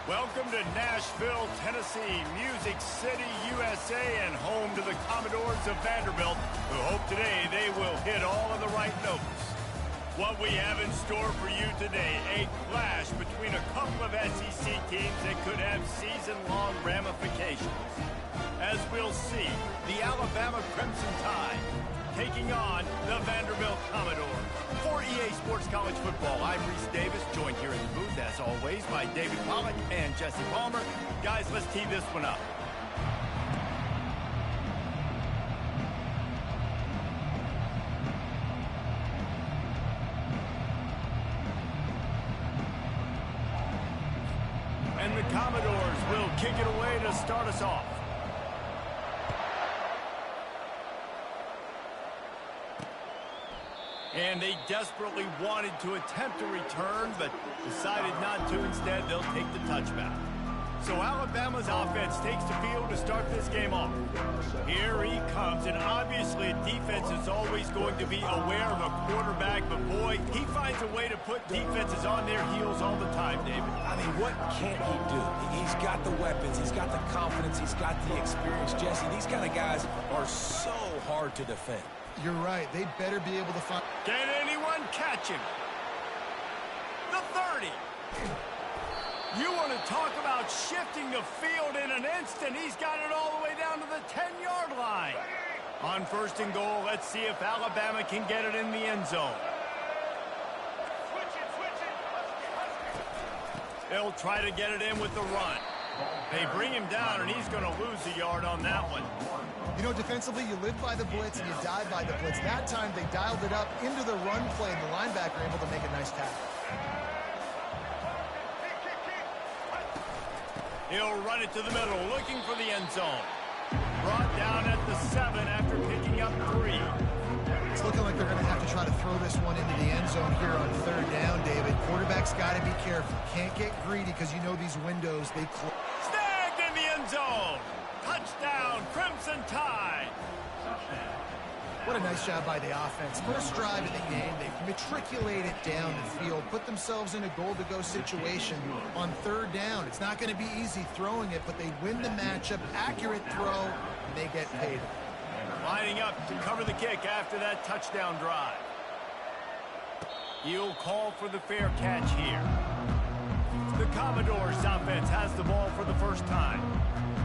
Welcome to Nashville, Tennessee, Music City, USA, and home to the Commodores of Vanderbilt, who hope today they will hit all of the right notes. What we have in store for you today, a clash between a couple of SEC teams that could have season-long ramifications. As we'll see, the Alabama Crimson Tide taking on the Vanderbilt Commodores. For EA Sports College Football, I'm Reese Davis, joined here in the booth, as always, by David Pollack and Jesse Palmer. Guys, let's tee this one up. And the Commodores will kick it away to start us off. And they desperately wanted to attempt a return, but decided not to. Instead, they'll take the touchback. So Alabama's offense takes the field to start this game off. Here he comes, and obviously defense is always going to be aware of a quarterback, but boy, he finds a way to put defenses on their heels all the time, David. I mean, what can't he do? He's got the weapons, he's got the confidence, he's got the experience. Jesse, these kind of guys are so hard to defend. You're right. They better be able to find... Can anyone catch him? The 30. You want to talk about shifting the field in an instant. He's got it all the way down to the 10-yard line. On first and goal, let's see if Alabama can get it in the end zone. They'll try to get it in with the run. They bring him down, and he's going to lose a yard on that one. You know, defensively, you live by the blitz and you die by the blitz. That time, they dialed it up into the run play, and the linebacker able to make a nice tackle. He'll run it to the middle, looking for the end zone. Brought down at the 7 after picking up 3. It's looking like they're going to have to try to throw this one into the end zone here on third down, David. Quarterback's got to be careful. Can't get greedy because you know these windows, they close. Snagged in the end zone. Touchdown, Crimson Tide. What a nice job by the offense. First drive of the game, they matriculated down the field, put themselves in a goal-to-go situation on third down. It's not going to be easy throwing it, but they win the matchup. Accurate throw, and they get paid. Lining up to cover the kick after that touchdown drive. He'll call for the fair catch here. The Commodores offense has the ball for the first time.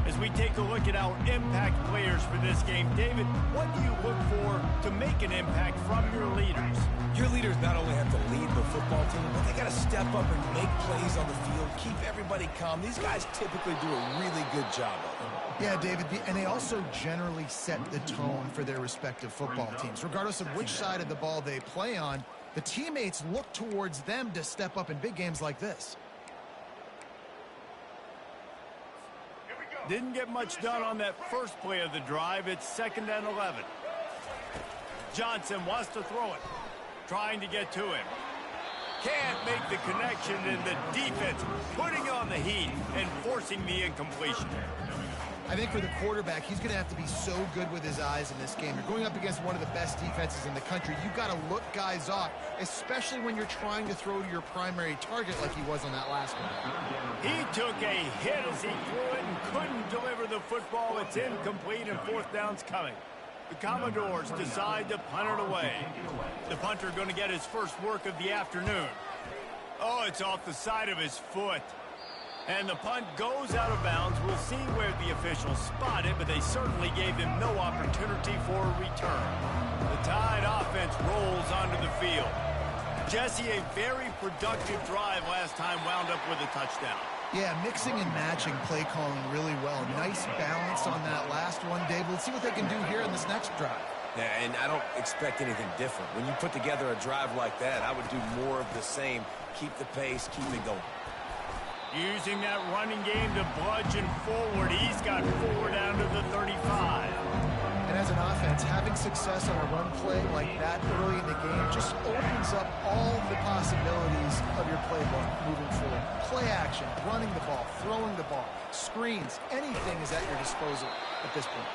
As we take a look at our impact players for this game, David, what do you look for to make an impact from your leaders? Your leaders not only have to lead the football team, but they got to step up and make plays on the field, keep everybody calm. These guys typically do a really good job of it. Yeah, David, and they also generally set the tone for their respective football teams. Regardless of which side of the ball they play on, the teammates look towards them to step up in big games like this. Didn't get much done on that first play of the drive. It's 2nd and 11. Johnson wants to throw it. Trying to get to him. Can't make the connection, and the defense putting on the heat and forcing the incompletion. I think for the quarterback, he's going to have to be so good with his eyes in this game. You're going up against one of the best defenses in the country. You've got to look guys off, especially when you're trying to throw to your primary target like he was on that last one. He took a hit as he threw it and couldn't deliver the football. It's incomplete, and 4th down's coming. The Commodores decide to punt it away. The punter going to get his first work of the afternoon. Oh, it's off the side of his foot. And the punt goes out of bounds. We'll see where the officials spot it, but they certainly gave him no opportunity for a return. The Tide offense rolls onto the field. Jesse, a very productive drive last time, wound up with a touchdown. Yeah, mixing and matching play calling really well. Nice balance on that last one, Dave. Let's see what they can do here in this next drive. Yeah, and I don't expect anything different. When you put together a drive like that, I would do more of the same. Keep the pace, keep it going. Using that running game to bludgeon forward. He's got 4 down to the 35. And as an offense, having success on a run play like that early in the game just opens up all the possibilities of your playbook moving forward. Play action, running the ball, throwing the ball, screens, anything is at your disposal at this point.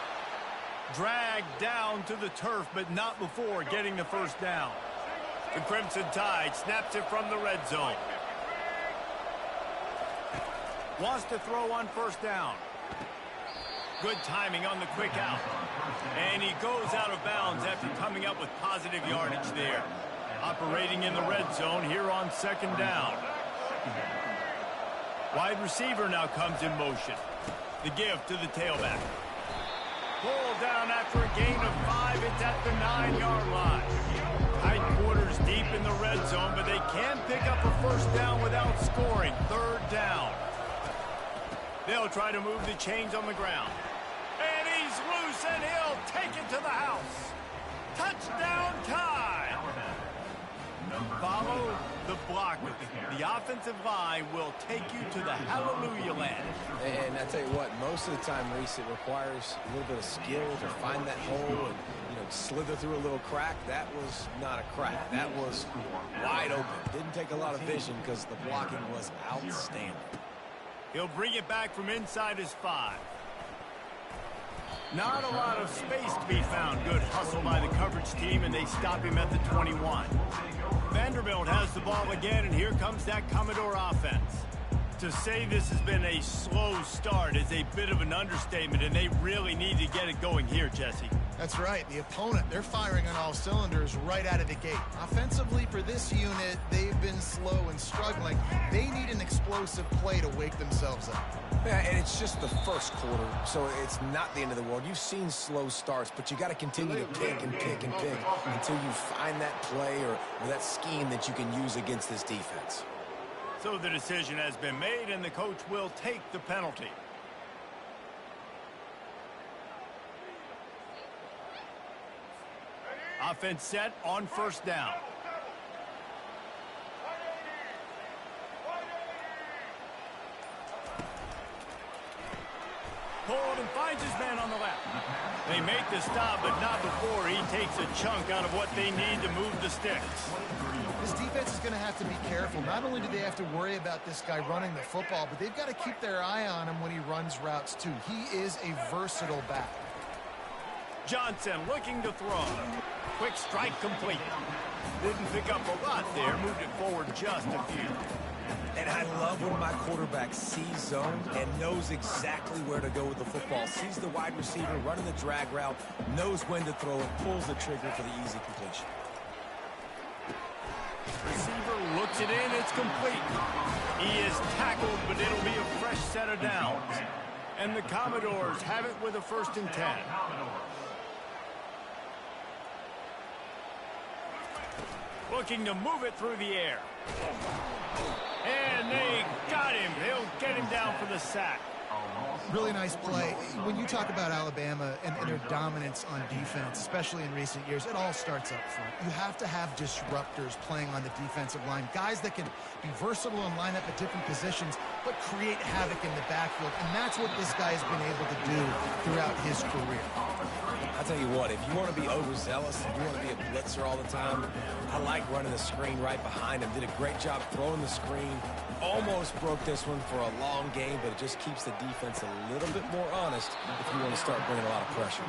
Dragged down to the turf, but not before getting the first down. The Crimson Tide snaps it from the red zone. Wants to throw on first down. Good timing on the quick out. And he goes out of bounds after coming up with positive yardage there. Operating in the red zone here on second down. Wide receiver now comes in motion. The give to the tailback. Pulled down after a gain of 5. It's at the 9-yard line. Tight quarters deep in the red zone, but they can pick up a first down without scoring. Third down. They'll try to move the chains on the ground. And he's loose, and he'll take it to the house. Touchdown time. Follow the block. The offensive line will take you to the hallelujah land. And I tell you what, most of the time, Reese, it requires a little bit of skill to find that hole and, slither through a little crack. That was not a crack. That was wide open. Didn't take a lot of vision because the blocking was outstanding. He'll bring it back from inside his 5. Not a lot of space to be found. Good hustle by the coverage team, and they stop him at the 21. Vanderbilt has the ball again, and here comes that Commodore offense. To say this has been a slow start is a bit of an understatement, and they really need to get it going here, Jesse. That's right. The opponent, they're firing on all cylinders right out of the gate. Offensively, for this unit, they've been slow and struggling. They need an explosive play to wake themselves up. Yeah, and it's just the first quarter, so it's not the end of the world. You've seen slow starts, but you got to continue to pick and pick and pick until you find that play or that scheme that you can use against this defense. So the decision has been made, and the coach will take the penalty. Offense set on first down. Pulled and finds his man on the left. They make the stop, but not before he takes a chunk out of what they need to move the sticks. This defense is going to have to be careful. Not only do they have to worry about this guy running the football, but they've got to keep their eye on him when he runs routes too. He is a versatile back. Johnson looking to throw. Quick strike complete. Didn't pick up a lot there. Moved it forward just a few. And I love when my quarterback sees zone and knows exactly where to go with the football. Sees the wide receiver running the drag route, knows when to throw it, pulls the trigger for the easy completion. Receiver looks it in. It's complete. He is tackled, but it'll be a fresh set of downs. And the Commodores have it with a 1st and 10. Looking to move it through the air. And they got him. They'll get him down for the sack. Really nice play. When you talk about Alabama and their dominance on defense, especially in recent years, it all starts up front. You have to have disruptors playing on the defensive line, guys that can be versatile and line up at different positions, but create havoc in the backfield. And that's what this guy has been able to do throughout his career. I'll tell you what, if you want to be overzealous, if you want to be a blitzer all the time, I like running the screen right behind him. Did a great job throwing the screen. Almost broke this one for a long game, but it just keeps the defense a little bit more honest if you want to start bringing a lot of pressure.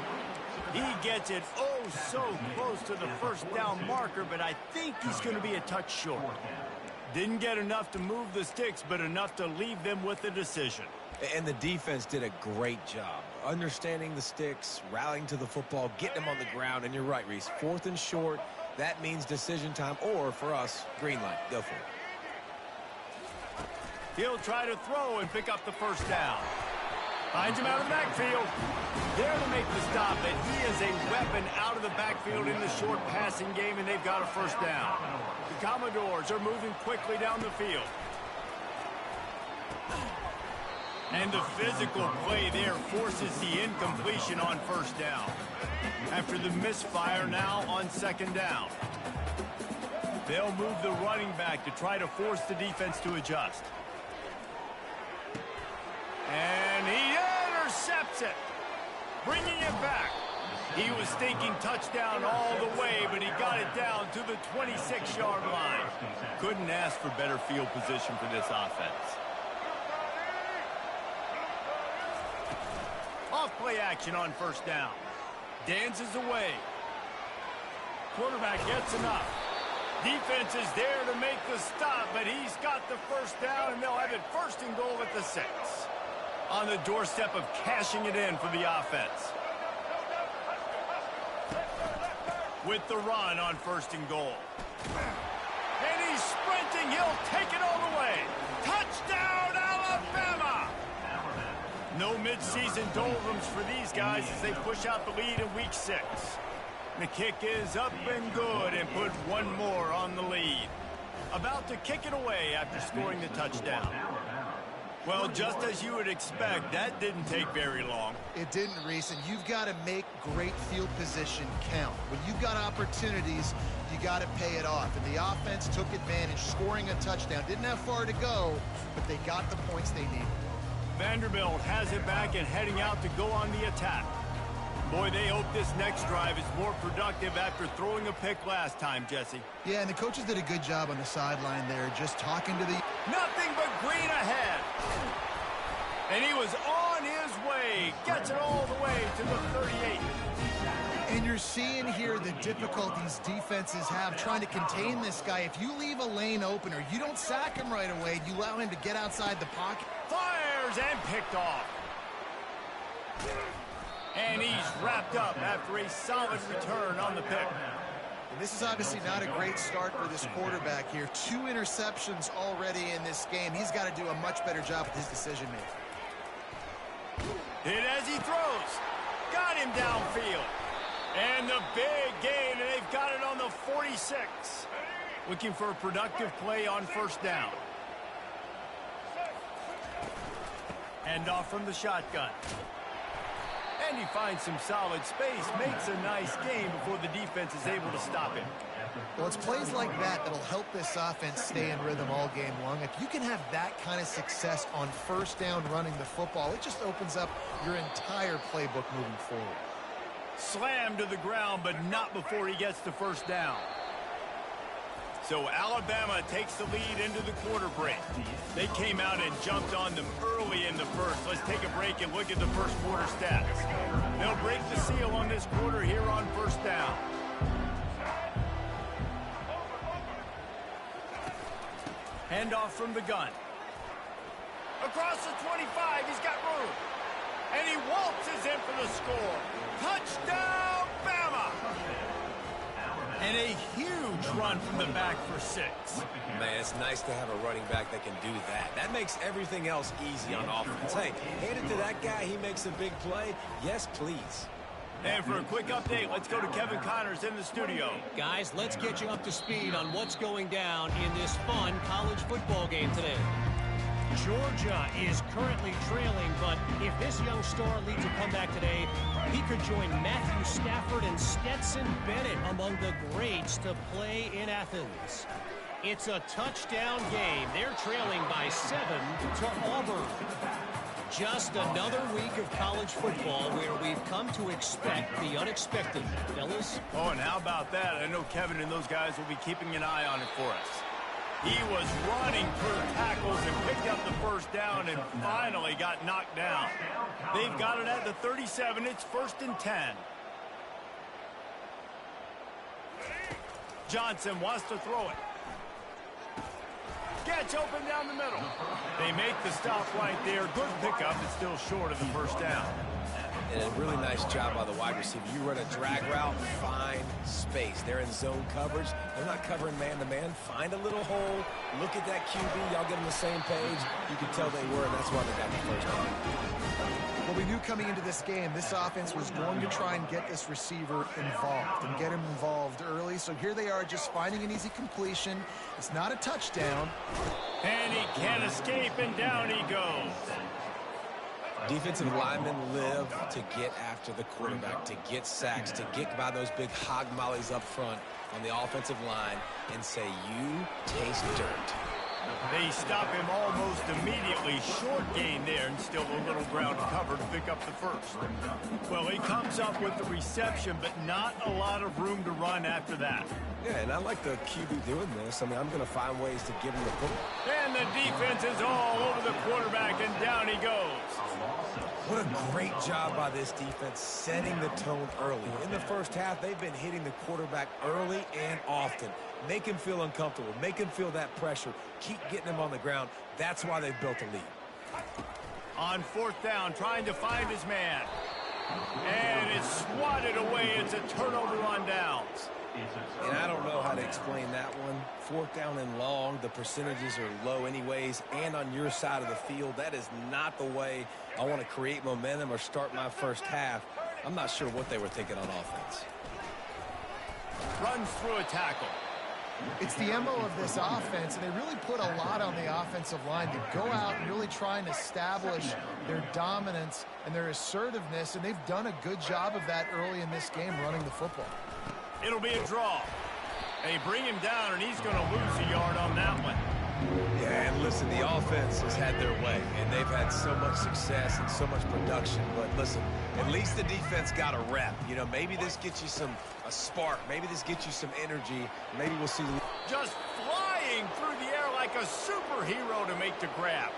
He gets it oh so close to the first down marker, but I think he's going to be a touch short. Didn't get enough to move the sticks, but enough to leave them with the decision. And the defense did a great job understanding the sticks, rallying to the football, getting them on the ground. And you're right, Reese, 4th and short, that means decision time, or for us, green light. Go for it. He'll try to throw and pick up the first down. Finds him out of the backfield. There to make the stop, and he is a weapon out of the backfield in the short passing game, and they've got a first down. The Commodores are moving quickly down the field. And the physical play there forces the incompletion on first down. After the misfire now on 2nd down. They'll move the running back to try to force the defense to adjust. And he intercepts it, bringing it back. He was thinking touchdown all the way, but he got it down to the 26-yard line. Couldn't ask for better field position for this offense. Off-play action on first down. Dances away. Quarterback gets enough. Defense is there to make the stop, but he's got the first down, and they'll have it 1st and goal at the 6. On the doorstep of cashing it in for the offense. With the run on 1st and goal. And he's sprinting. He'll take it all the way. Touchdown, Alabama! No midseason doldrums for these guys as they push out the lead in week 6. The kick is up and good and put one more on the lead. About to kick it away after scoring the touchdown. Well, just as you would expect, that didn't take very long. It didn't, Reese, and you've got to make great field position count. When you've got opportunities, you got to pay it off. And the offense took advantage, scoring a touchdown. Didn't have far to go, but they got the points they needed. Vanderbilt has it back and heading out to go on the attack. Boy, they hope this next drive is more productive after throwing a pick last time, Jesse. Yeah, and the coaches did a good job on the sideline there, just talking to the... Nothing but green ahead. And he was on his way. Gets it all the way to the 38. And you're seeing here the difficulties defenses have trying to contain this guy. If you leave a lane open or you don't sack him right away, you allow him to get outside the pocket. Fires and picked off. And he's wrapped up after a solid return on the pick. And this is obviously not a great start for this quarterback here. 2 interceptions already in this game. He's got to do a much better job with his decision-making. Hit as he throws. Got him downfield. And the big gain, and they've got it on the 46. Looking for a productive play on 1st down. Hand off from the shotgun. And he finds some solid space, makes a nice game before the defense is able to stop him. Well, it's plays like that that'll help this offense stay in rhythm all game long. If you can have that kind of success on 1st down running the football, it just opens up your entire playbook moving forward. Slammed to the ground, but not before he gets to 1st down. So Alabama takes the lead into the quarter break. They came out and jumped on them early in the 1st. Let's take a break and look at the 1st quarter stats. They'll break the seal on this quarter here on 1st down. Handoff from the gun. Across the 25, he's got room. And he waltzes in for the score. Touchdown, Bama! And a huge run from the back for 6. Man, it's nice to have a running back that can do that. That makes everything else easy on offense. Hey, hand it to that guy. He makes a big play. Yes, please. And for a quick update, let's go to Kevin Connors in the studio. Guys, let's get you up to speed on what's going down in this fun college football game today. Georgia is currently trailing, but if this young star leads a comeback today, he could join Matthew Stafford and Stetson Bennett among the greats to play in Athens. It's a touchdown game. They're trailing by 7 to Auburn. Just another week of college football where we've come to expect the unexpected, fellas. Oh, and how about that? I know Kevin and those guys will be keeping an eye on it for us. He was running through tackles and picked up the 1st down and finally got knocked down. They've got it at the 37. It's 1st and 10. Johnson wants to throw it. Gets open down the middle. They make the stop right there. Good pickup. It's still short of the 1st down. And a really nice job by the wide receiver. You run a drag route, find space. They're in zone coverage. They're not covering man-to-man. Find a little hole. Look at that QB. Y'all get on the same page. You can tell they were, and that's why they got the 1st down. Well, we knew coming into this game, this offense was going to try and get this receiver involved and get him involved early. So here they are just finding an easy completion. It's not a touchdown. And he can't escape, and down he goes. Defensive linemen live to get after the quarterback, to get sacks, to get by those big hog mollies up front on the offensive line and say, you taste dirt. They stop him almost immediately. Short gain there and still a little ground to cover to pick up the 1st. Well, he comes up with the reception, but not a lot of room to run after that. Yeah, and I like the QB doing this. I mean, I'm going to find ways to give him the football. And the defense is all over the quarterback, and down he goes. What a great job by this defense setting the tone early. In the first half, they've been hitting the quarterback early and often. Make him feel uncomfortable. Make him feel that pressure. Keep getting him on the ground. That's why they've built a lead. On fourth down, trying to find his man. And it's swatted away. It's a turnover on downs. And I don't know how to explain that one. Fourth down and long, the percentages are low anyways, and on your side of the field, that is not the way I want to create momentum or start my first half. I'm not sure what they were thinking on offense. Runs through a tackle. It's the MO of this offense, and they really put a lot on the offensive line to go out and really try and establish their dominance and their assertiveness, and they've done a good job of that early in this game running the football. It'll be a draw. They bring him down, and he's going to lose a yard on that one. Yeah, and listen, the offense has had their way, and they've had so much success and so much production. But listen, at least the defense got a rep. You know, maybe this gets you a spark. Maybe this gets you some energy. Maybe we'll see. Just flying through the air like a superhero to make the grab.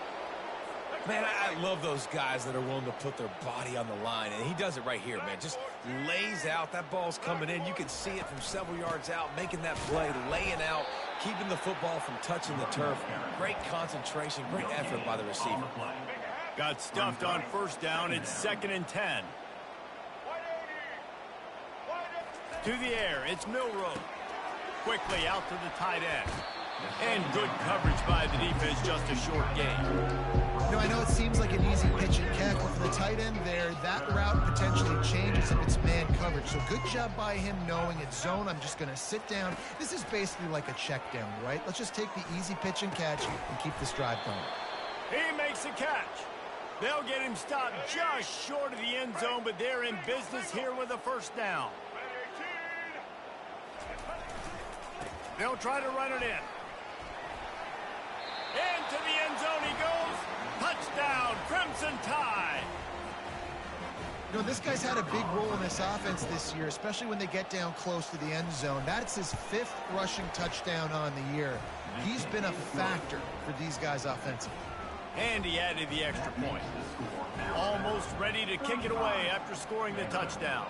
Man, I love those guys that are willing to put their body on the line, and he does it right here, man. Just lays out. That ball's coming in. You can see it from several yards out, making that play, laying out, keeping the football from touching the turf. Great concentration, great effort by the receiver. Got stuffed on first down. It's 2nd and 10. To the air, it's Milroe. Quickly out to the tight end. And good coverage by the defense, just a short gain. You know, I know it seems like an easy pitch and catch, but for the tight end there, that route potentially changes if it's man coverage. So good job by him knowing it's zone. I'm just going to sit down. This is basically like a check down, right? Let's just take the easy pitch and catch and keep this drive going. He makes a catch. They'll get him stopped just short of the end zone, but they're in business here with a first down. They'll try to run it in. Into the end zone he goes. Touchdown, Crimson Tide. You know, this guy's had a big role in this offense this year, especially when they get down close to the end zone. That's his 5th rushing touchdown on the year. He's been a factor for these guys offensively. And he added the extra point. Almost ready to kick it away after scoring the touchdown.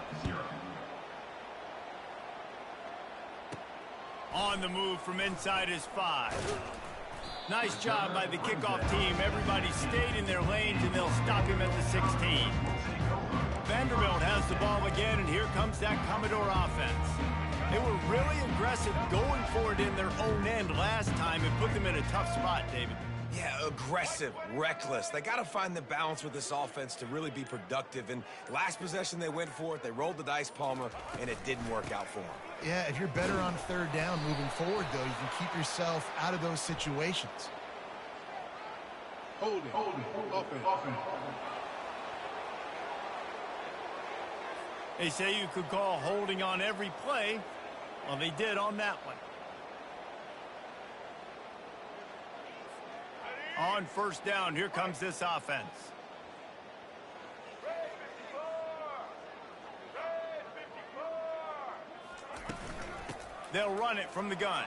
On the move from inside his 5. Nice job by the kickoff team. Everybody stayed in their lanes, and they'll stop him at the 16. Vanderbilt has the ball again, and here comes that Commodore offense. They were really aggressive going for it in their own end last time and put them in a tough spot, David. Yeah, aggressive, reckless. They got to find the balance with this offense to really be productive. And last possession they went for it, they rolled the dice, Palmer, and it didn't work out for them. Yeah, if you're better on third down moving forward, though, you can keep yourself out of those situations. Hold it, offense. They say you could call holding on every play. Well, they did on that one. On first down, here comes this offense. They'll run it from the gun.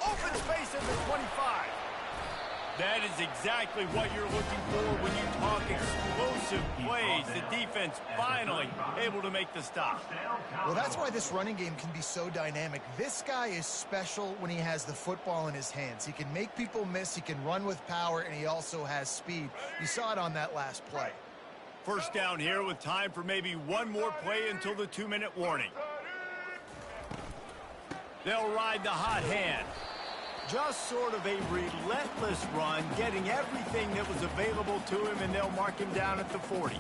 Open space at the 25. That is exactly what you're looking for when you talk explosive plays. The defense finally able to make the stop. Well, that's why this running game can be so dynamic. This guy is special when he has the football in his hands. He can make people miss, he can run with power, and he also has speed. You saw it on that last play. First down here with time for maybe one more play until the 2-minute warning. They'll ride the hot hand. Just sort of a relentless run, getting everything that was available to him, and they'll mark him down at the 40.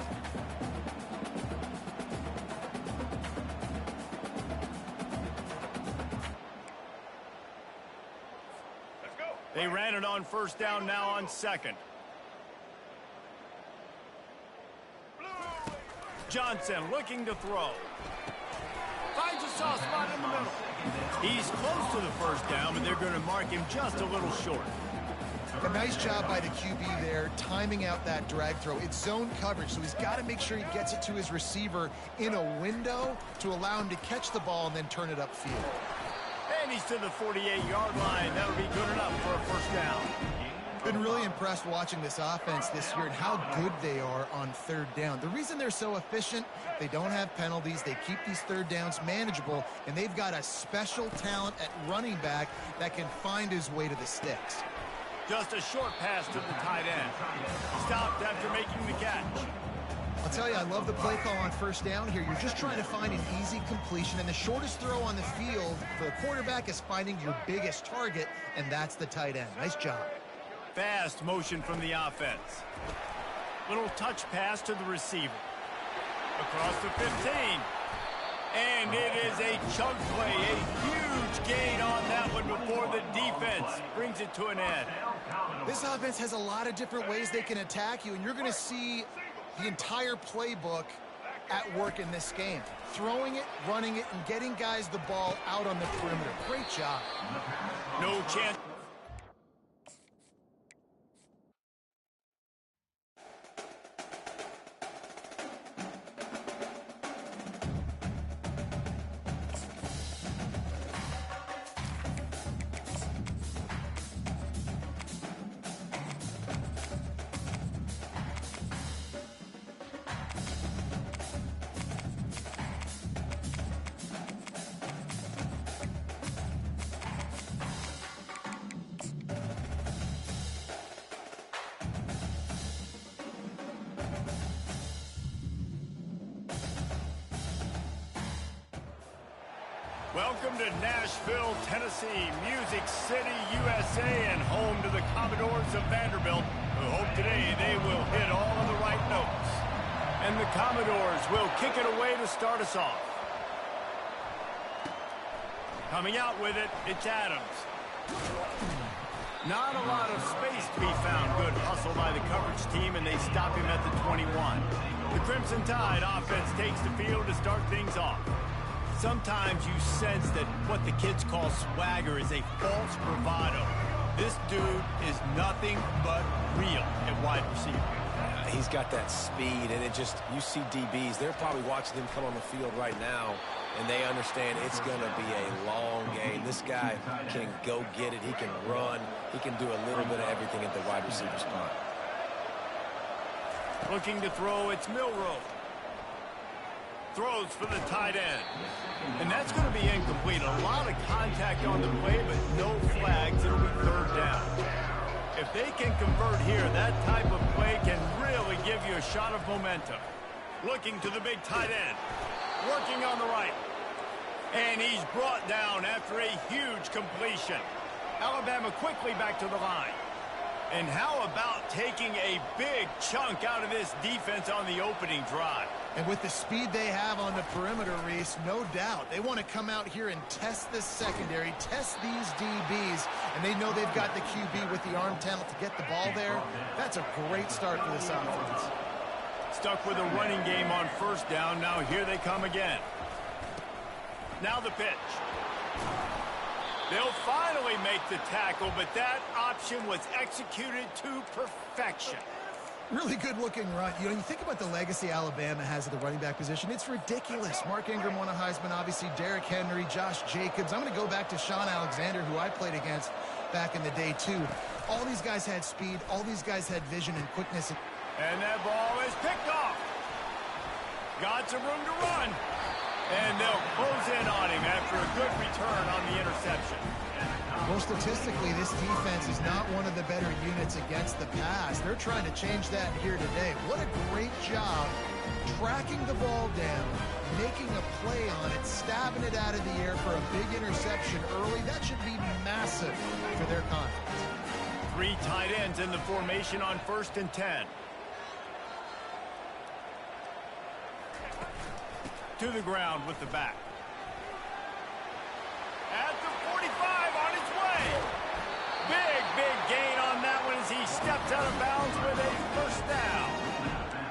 Let's go. They ran it on first down, now on second. Johnson looking to throw. Finds a soft spot in the middle. He's close to the first down, but they're going to mark him just a little short. A nice job by the QB there, timing out that drag throw. It's zone coverage, so he's got to make sure he gets it to his receiver in a window to allow him to catch the ball and then turn it upfield. And he's to the 48-yard line. That'll be good enough for a first down. Been really impressed watching this offense this year and how good they are on third down. The reason they're so efficient, they don't have penalties, they keep these third downs manageable, and they've got a special talent at running back that can find his way to the sticks. Just a short pass to the tight end. Stopped after making the catch. I'll tell you, I love the play call on first down here. You're just trying to find an easy completion, and the shortest throw on the field for the quarterback is finding your biggest target, and that's the tight end. Nice job. Fast motion from the offense. Little touch pass to the receiver. Across the 15. And it is a chunk play, a huge gain on that one before the defense brings it to an end. This offense has a lot of different ways they can attack you, and you're going to see the entire playbook at work in this game. Throwing it, running it, and getting guys the ball out on the perimeter. Great job. No chance. Welcome to Nashville, Tennessee, Music City, USA, and home to the Commodores of Vanderbilt, who hope today they will hit all of the right notes. And the Commodores will kick it away to start us off. Coming out with it, it's Adams. Not a lot of space to be found. Good hustle by the coverage team, and they stop him at the 21. The Crimson Tide offense takes the field to start things off. Sometimes you sense that what the kids call swagger is a false bravado. This dude is nothing but real at wide receiver. He's got that speed, and you see DBs, they're probably watching him come on the field right now, and they understand it's going to be a long game. This guy can go get it. He can run. He can do a little bit of everything at the wide receiver spot. Looking to throw, it's Milroe. Throws for the tight end. And that's going to be incomplete. A lot of contact on the play, but no flags. It'll be third down. If they can convert here, that type of play can really give you a shot of momentum. Looking to the big tight end. Working on the right. And he's brought down after a huge completion. Alabama quickly back to the line. And how about taking a big chunk out of this defense on the opening drive? And with the speed they have on the perimeter, Reese, no doubt, they want to come out here and test this secondary, test these DBs, and they know they've got the QB with the arm talent to get the ball there. That's a great start for this offense. Stuck with a running game on first down. Now here they come again. Now the pitch. They'll finally make the tackle, but that option was executed to perfection. Really good-looking run. You know, you think about the legacy Alabama has at the running back position. It's ridiculous. Mark Ingram won a Heisman, obviously. Derrick Henry, Josh Jacobs. I'm going to go back to Sean Alexander, who I played against back in the day, too. All these guys had speed. All these guys had vision and quickness. And that ball is picked off. Got some room to run. And they'll close in on him after a good return on the interception. Well, statistically, this defense is not one of the better units against the pass. They're trying to change that here today. What a great job tracking the ball down, making a play on it, stabbing it out of the air for a big interception early. That should be massive for their confidence. 3 tight ends in the formation on 1st and 10. To the ground with the back. At the 45 on his way. Big gain on that one as he steps out of bounds with a first down.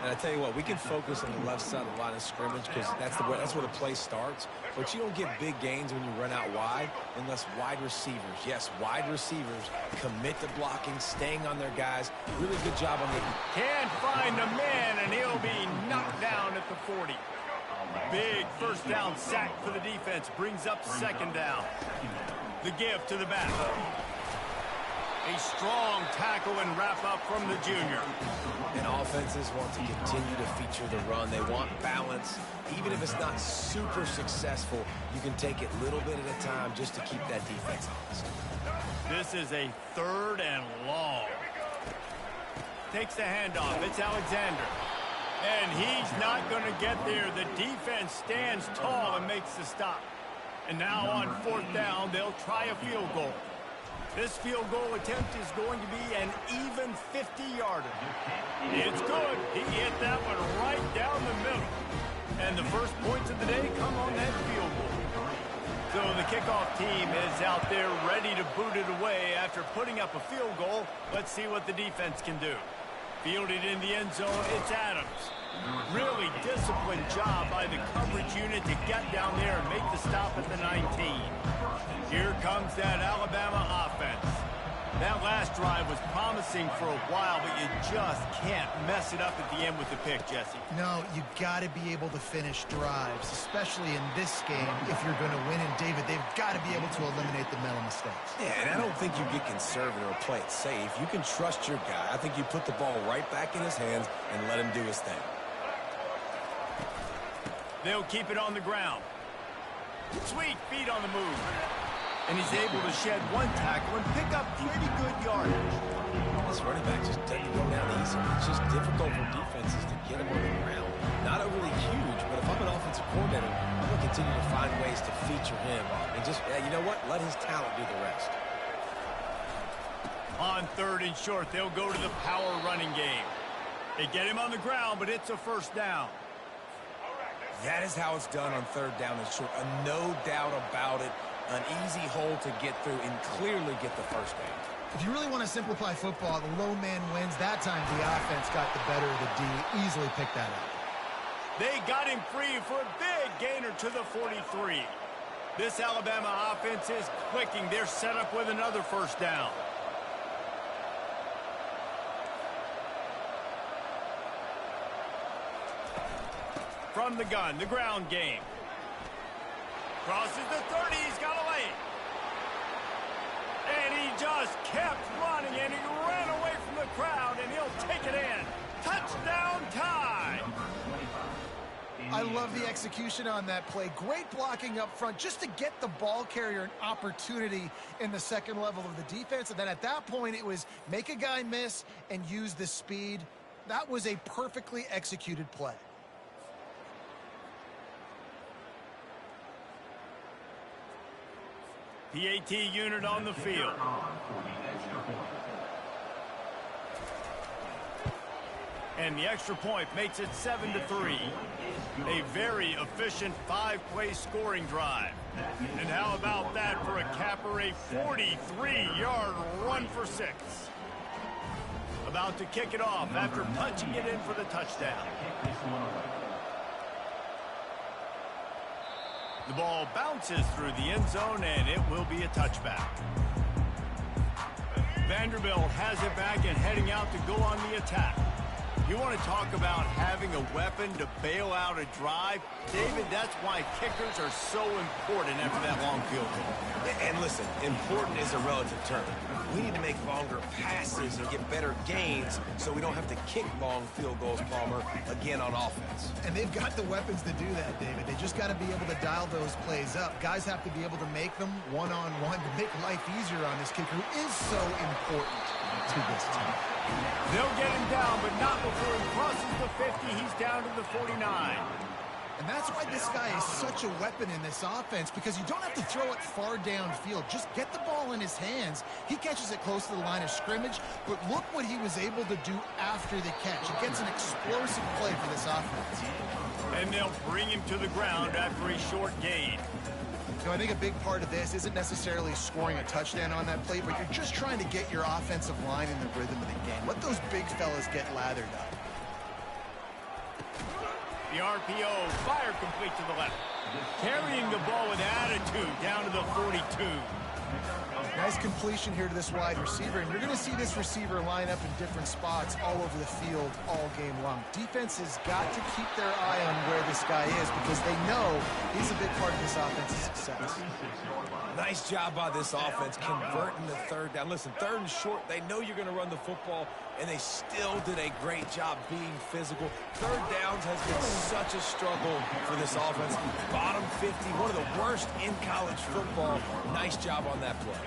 And I tell you what, we can focus on the left side of the line of scrimmage because that's where the play starts. But you don't get big gains when you run out wide unless wide receivers, yes, wide receivers commit to blocking, staying on their guys. Really good job on the... Can't find a man, and he'll be knocked down at the 40. Big first down sack for the defense. Brings up 2nd down. The give to the back. A strong tackle and wrap up from the junior. And offenses want to continue to feature the run. They want balance. Even if it's not super successful, you can take it little bit at a time just to keep that defense honest. This is a 3rd and long. Takes the handoff. It's Alexander. And he's not going to get there. The defense stands tall and makes the stop. And now on 4th down, they'll try a field goal. This field goal attempt is going to be an even 50-yarder. It's good. He hit that one right down the middle. And the first points of the day come on that field goal. So the kickoff team is out there ready to boot it away after putting up a field goal. Let's see what the defense can do. Fielded in the end zone, it's Adams. Really disciplined job by the coverage unit to get down there and make the stop at the 19. Here comes that Alabama offense. That last drive was promising for a while, but you just can't mess it up at the end with the pick, Jesse. No, you got to be able to finish drives, especially in this game if you're going to win. And, David, they've got to be able to eliminate the mental mistakes. Yeah, and I don't think you get conservative or play it safe. You can trust your guy. I think you put the ball right back in his hands and let him do his thing. They'll keep it on the ground. Sweet feet on the move. And he's able to shed one tackle and pick up pretty good yardage. This running back just doesn't go down easy. It's just difficult for defenses to get him on the ground. Not overly huge, but if I'm an offensive coordinator, I'm going to continue to find ways to feature him. And just, you know what? Let his talent do the rest. On 3rd and short, they'll go to the power running game. They get him on the ground, but it's a 1st down. That is how it's done on 3rd down and short. No doubt about it. An easy hole to get through and clearly get the 1st down. If you really want to simplify football, the low man wins. That time the offense got the better of the D. Easily picked that up. They got him free for a big gainer to the 43. This Alabama offense is clicking. They're set up with another 1st down. From the gun, the ground game. Crosses the 30, he's got a lane. And he just kept running, and he ran away from the crowd, and he'll take it in. Touchdown time! I love the execution on that play. Great blocking up front just to get the ball carrier an opportunity in the 2nd level of the defense. And then at that point, it was make a guy miss and use the speed. That was a perfectly executed play. PAT unit on the field. And the extra point makes it 7-3. A very efficient 5-play scoring drive. And how about that for a capper, a 43-yard run for 6. About to kick it off after punching it in for the touchdown. The ball bounces through the end zone, and it will be a touchback. Vanderbilt has it back and heading out to go on the attack. You want to talk about having a weapon to bail out a drive? David, that's why kickers are so important after that long field goal. And listen, important is a relative term. We need to make longer passes and get better gains so we don't have to kick long field goals, Palmer, again on offense. And they've got the weapons to do that, David. They just got to be able to dial those plays up. Guys have to be able to make them one-on-one to make life easier on this kicker, who is so important to this team. They'll get him down, but not before he crosses the 50. He's down to the 49. And that's why this guy is such a weapon in this offense, because you don't have to throw it far downfield. Just get the ball in his hands. He catches it close to the line of scrimmage, but look what he was able to do after the catch. It gets an explosive play for this offense. And they'll bring him to the ground after a short gain. You know, I think a big part of this isn't necessarily scoring a touchdown on that play, but you're just trying to get your offensive line in the rhythm of the game. Let those big fellas get lathered up. The RPO, fire complete to the left. Carrying the ball with attitude down to the 42. Nice completion here to this wide receiver, and you're going to see this receiver line up in different spots all over the field all game long. Defense has got to keep their eye on where this guy is because they know he's a big part of this offense's success. Nice job by this offense converting the third down. Listen, third and short, they know you're going to run the football, and they still did a great job being physical. Third downs has been such a struggle for this offense. Bottom 50, one of the worst in college football. Nice job on that play.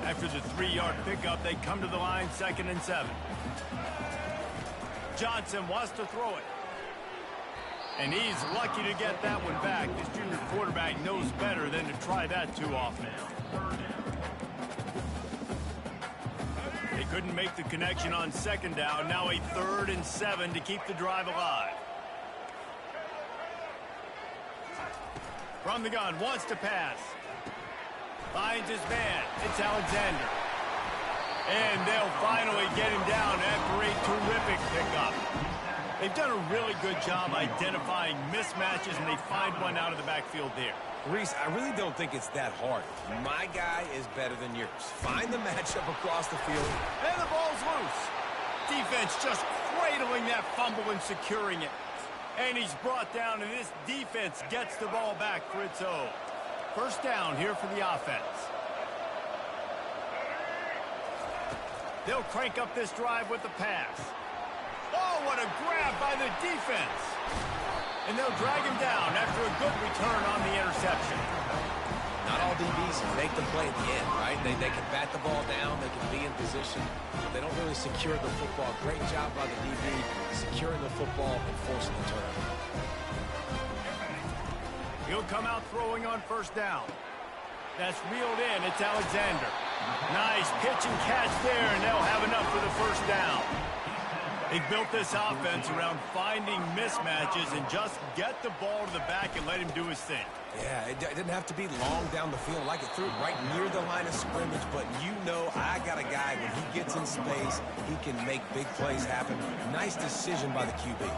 After the 3-yard pickup, they come to the line, 2nd and 7. Johnson wants to throw it. And he's lucky to get that one back. This junior quarterback knows better than to try that too often. They couldn't make the connection on 2nd down. Now a 3rd and 7 to keep the drive alive. From the gun, wants to pass. Finds his man. It's Alexander. And they'll finally get him down after a terrific pickup. They've done a really good job identifying mismatches, and they find one out of the backfield there. Reese, I really don't think it's that hard. My guy is better than yours. Find the matchup across the field. And the ball's loose. Defense just cradling that fumble and securing it. And he's brought down, and this defense gets the ball back for its own. First down here for the offense. They'll crank up this drive with the pass. Oh, what a grab by the defense. And they'll drag him down after a good return on the interception. Not all DBs make the play at the end, right? They can bat the ball down, they can be in position, but they don't really secure the football. Great job by the DB securing the football and forcing the turnover. He'll come out throwing on first down. That's reeled in. It's Alexander. Nice pitch and catch there, and they'll have enough for the first down. They've built this offense around finding mismatches and just get the ball to the back and let him do his thing. Yeah, it didn't have to be long down the field. Like it threw it right near the line of scrimmage, but you know I got a guy, when he gets in space, he can make big plays happen. Nice decision by the QB.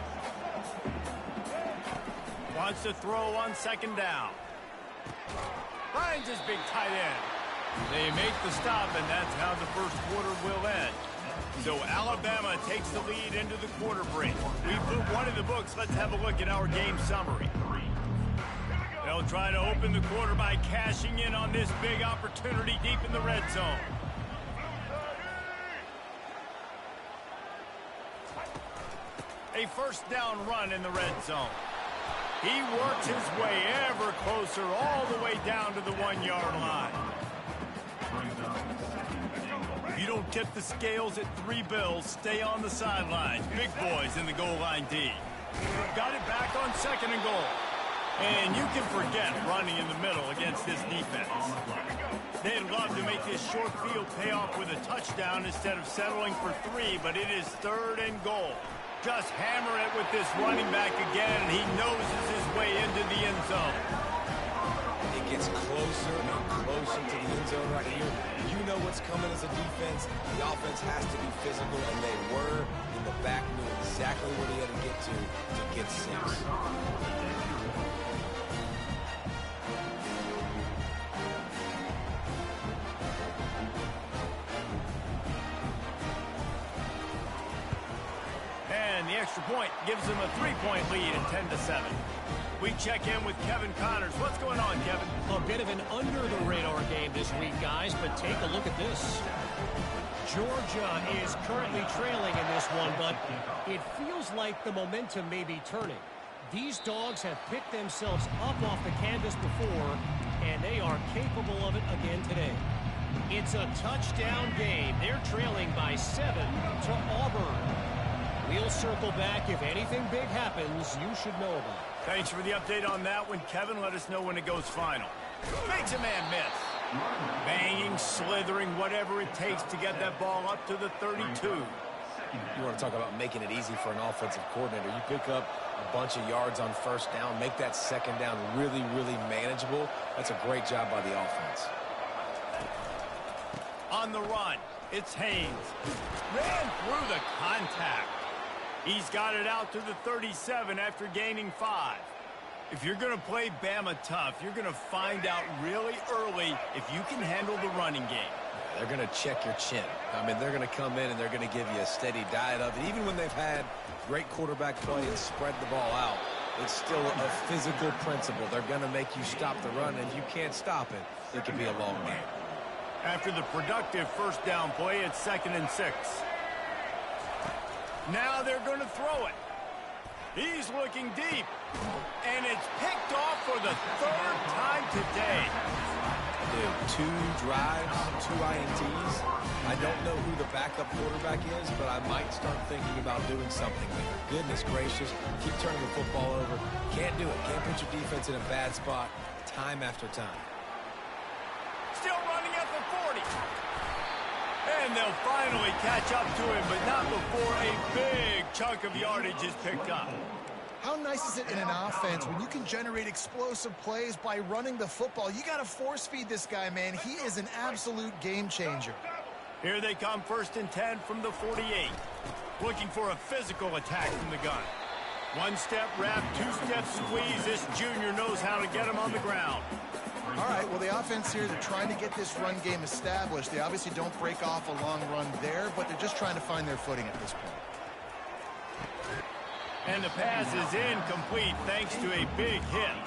Wants to throw on 2nd down. Finds his big tight end. They make the stop, and that's how the first quarter will end. So Alabama takes the lead into the quarter break. We put one in the books. Let's have a look at our game summary. They'll try to open the quarter by cashing in on this big opportunity deep in the red zone. A first down run in the red zone. He works his way ever closer all the way down to the 1-yard line. If you don't tip the scales at 3 bills, stay on the sidelines. Big boys in the goal line D. Got it back on 2nd and goal. And you can forget running in the middle against this defense. They'd love to make this short field pay off with a touchdown instead of settling for 3, but it is 3rd and goal. Just hammer it with this running back again, and he noses his way into the end zone. It gets closer and closer to the end zone right here. You know what's coming as a defense. The offense has to be physical, and they were. In the back knew exactly where they had to get 6. And the extra point gives them a 3-point lead at 10-7. We check in with Kevin Connors. What's going on, Kevin? A bit of an under-the-radar game this week, guys, but take a look at this. Georgia is currently trailing in this one, but it feels like the momentum may be turning. These dogs have picked themselves up off the canvas before, and they are capable of it again today. It's a touchdown game. They're trailing by 7 to Auburn. We'll circle back. If anything big happens, you should know about it. Thanks for the update on that one, Kevin. Let us know when it goes final. Makes a man miss. Banging, slithering, whatever it takes to get that ball up to the 32. You want to talk about making it easy for an offensive coordinator. You pick up a bunch of yards on first down, make that 2nd down really, really manageable. That's a great job by the offense. On the run, it's Haynes. Ran through the contact. He's got it out to the 37 after gaining 5. If you're going to play Bama tough, you're going to find out really early if you can handle the running game. They're going to check your chin. I mean, they're going to come in and they're going to give you a steady diet of it. Even when they've had great quarterback play and spread the ball out, it's still a physical principle. They're going to make you stop the run, and if you can't stop it, it could be a long game. After the productive first down play, it's 2nd and 6. Now they're going to throw it. He's looking deep. And it's picked off for the 3rd time today. Dude, 2 drives, 2 INTs. I don't know who the backup quarterback is, but I might start thinking about doing something there. Goodness gracious, keep turning the football over. Can't do it. Can't put your defense in a bad spot time after time. Still running at the 40. And they'll finally catch up to him, but not before a big chunk of yardage is picked up. How nice is it in an offense when you can generate explosive plays by running the football? You got to force feed this guy, man. He is an absolute game changer. Here they come, 1st and 10 from the 48. Looking for a physical attack from the gun. 1-step wrap, 2-step squeeze. This junior knows how to get him on the ground. All right, well, the offense here, they're trying to get this run game established. They obviously don't break off a long run there, but they're just trying to find their footing at this point. And the pass is incomplete thanks to a big hit.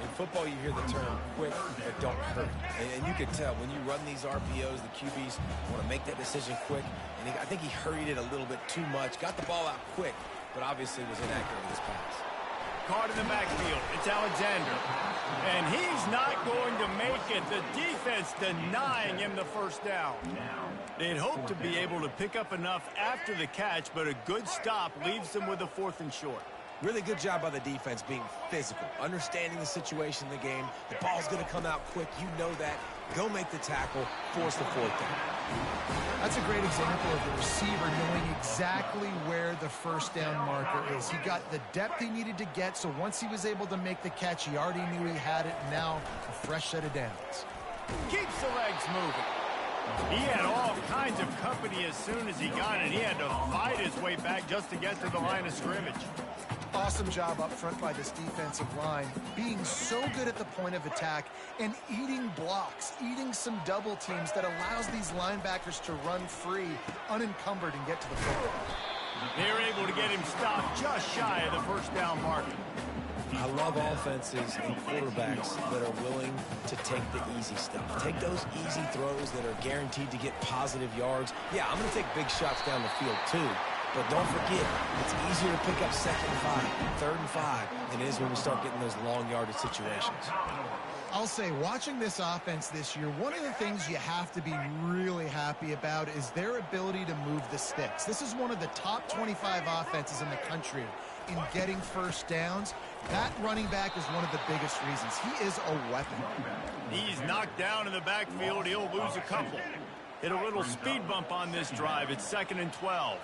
In football, you hear the term quick but don't hurt. And you can tell when you run these RPOs, the QBs want to make that decision quick. And I think he hurried it a little bit too much. Got the ball out quick, but obviously was inaccurate with his pass. Caught in the backfield. It's Alexander. And he's not going to make it. The defense denying him the first down. They'd hoped to be able to pick up enough after the catch, but a good stop leaves them with a 4th and short. Really good job by the defense being physical, understanding the situation in the game. The ball's going to come out quick. You know that. Go make the tackle, force the 4th down. That's a great example of the receiver knowing exactly where the first down marker is. He got the depth he needed to get, so once he was able to make the catch, he already knew he had it. Now, a fresh set of downs. Keeps the legs moving. He had all kinds of company as soon as he got it. He had to fight his way back just to get to the line of scrimmage. Awesome job up front by this defensive line, being so good at the point of attack and eating blocks, eating some double teams that allows these linebackers to run free, unencumbered, and get to the football. They're able to get him stopped just shy of the first down marker. I love offenses and quarterbacks that are willing to take the easy stuff. Take those easy throws that are guaranteed to get positive yards. Yeah, I'm going to take big shots down the field too. But don't forget, it's easier to pick up 2nd and 5, 3rd and 5 than it is when we start getting those long yardage situations. I'll say, watching this offense this year, one of the things you have to be really happy about is their ability to move the sticks. This is one of the top 25 offenses in the country in getting first downs. That running back is one of the biggest reasons. He is a weapon. He's knocked down in the backfield. He'll lose a couple. Hit a little speed bump on this drive. It's 2nd and 12.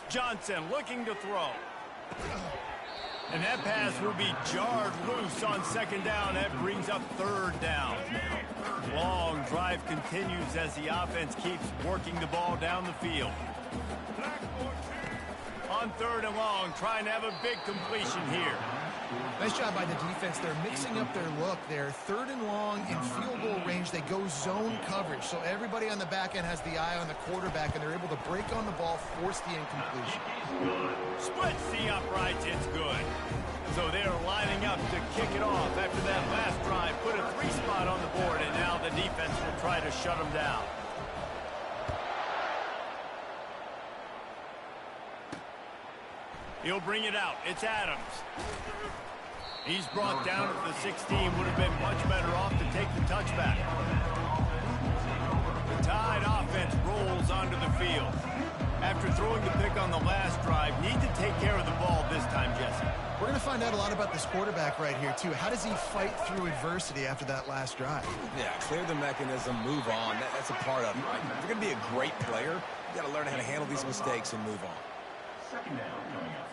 Johnson looking to throw. And that pass will be jarred loose on 2nd down. That brings up 3rd down. Long drive continues as the offense keeps working the ball down the field. On 3rd and long, trying to have a big completion here. Nice job by the defense. They're mixing up their look there. 3rd and long in field goal range. They go zone coverage. So everybody on the back end has the eye on the quarterback, and they're able to break on the ball, force the incompletion. Splits the uprights. It's good. So they're lining up to kick it off after that last drive. Put a 3-spot on the board, and now the defense will try to shut them down. He'll bring it out. It's Adams. He's brought down at the 16. Would have been much better off to take the touchback. The Tide offense rolls onto the field. After throwing the pick on the last drive, need to take care of the ball this time, Jesse. We're going to find out a lot about this quarterback right here, too. How does he fight through adversity after that last drive? Yeah, clear the mechanism, move on. That's a part of it, right? If you're going to be a great player, you got to learn how to handle these mistakes and move on. 2nd down coming up.